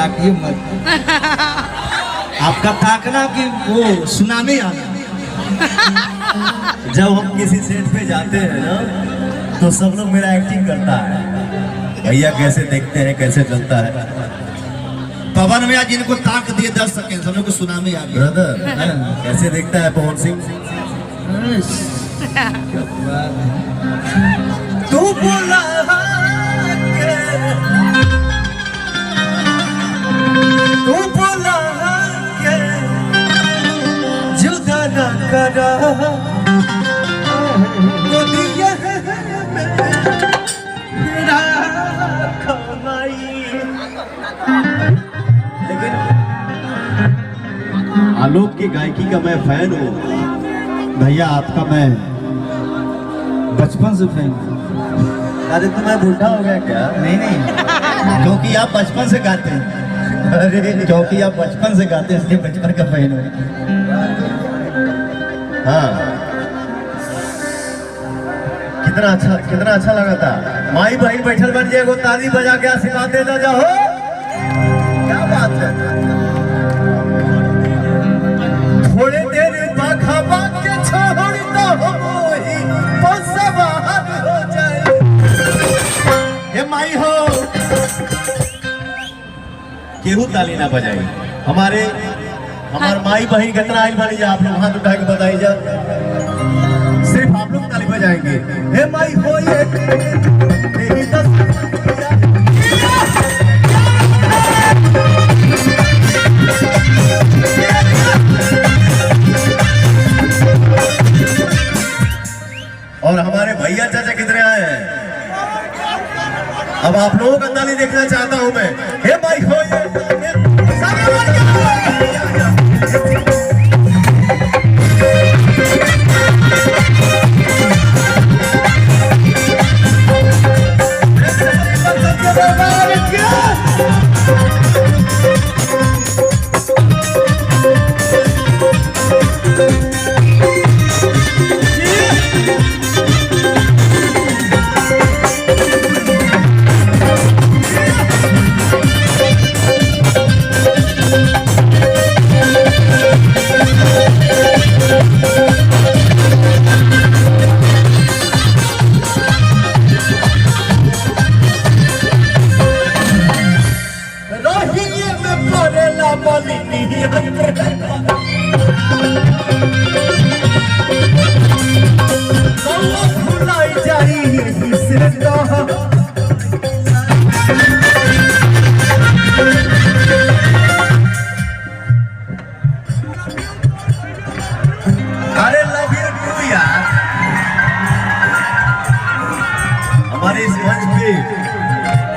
ताकिए मत। आपका ताकना कि वो सुनामी आना। जब हम किसी सेट पे जाते हैं ना तो सब लोग मेरा एक्टिंग करता है, भैया कैसे देखते हैं कैसे चलता है। पवन भैया जिनको ताक दिए 10 सेकंड सब लोग को सुनामी आ गया। ब्रदर कैसे देखता है पवन सिंह। तू बोला के, तू बोला के जुदा न करा गोदिया मेरा कमाई। लेकिन आलोक की गायकी का मैं फैन हूँ भैया, आपका मैं बचपन से फैन हूँ। अरे तो मैं बूढ़ा हो गया क्या? नहीं क्योंकि आप बचपन से गाते हैं। अरे क्योंकि आप बचपन से गाते हैं इसलिए बचपन का फैन हो। हाँ, कितना अच्छा लगा था। माई बहन बैठल बन जाएगो, ताली बजा के आशीर्वाद देना जाओ। क्या बात है। थोड़े देर बाखा बाग के छोड़ता होई बसवार हो जाए। हे माई हो, केहू ताली ना बजाई। हमारे माई बहन कितना आइल बानी जा, आप लोग हाथ उठा के बताई जा। सिर्फ आप लोग ताली बजाएंगे। हे माई हो ये तेरी और हमारे भैया चाचा कितने आए हैं। अब आप लोगों का ताली देखना चाहता हूं मैं। हे माई हो ये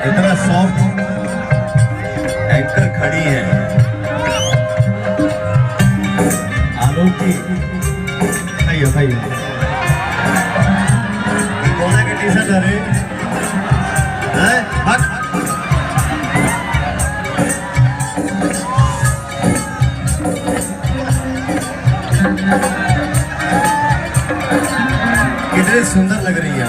इतना सॉफ्ट एंकर खड़ी है आलोक की। भाई कोना के टी शर्ट अरे कितने सुंदर लग रही है।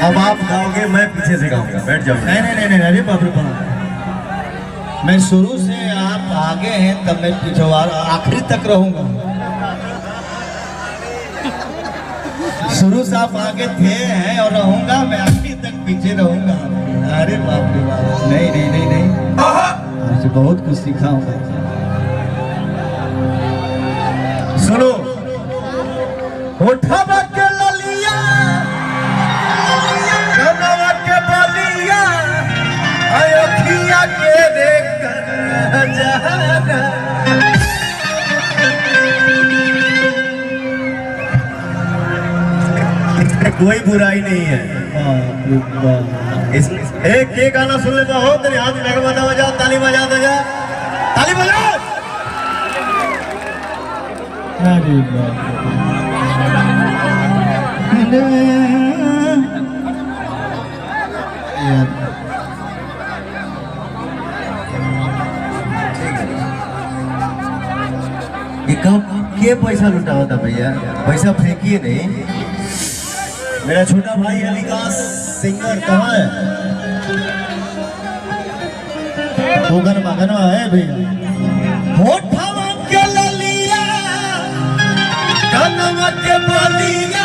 अब आप गाओगे, मैं पीछे से गाऊंगा। बैठ जाओ। नहीं अरे बाप रे बाप, मैं शुरू से आप आगे हैं तब मैं पीछे आखिरी तक रहूंगा। शुरू से आप आगे थे हैं और रहूंगा, मैं आखिरी तक पीछे रहूंगा। अरे बाप रे बाप, नहीं मुझे बहुत कुछ सीखा हूँ। सुनो, उठा के ललिया के बलिया अयोध्या के देख कोई बुराई नहीं है। बाप रे बाप। एक के गाना सुन लेता हो तेरे हाथ में बजा बजा, ताली बजा दे जा, ताली बजा। अरे बाप यार, ये कब के पैसा लुटाओ था भैया, पैसा फेंकिए नहीं। मेरा छोटा भाई है विकास सिंगर, कहाँ है? वो गनमा है भैया। होठवा के ललिया, कनवा के बलिया,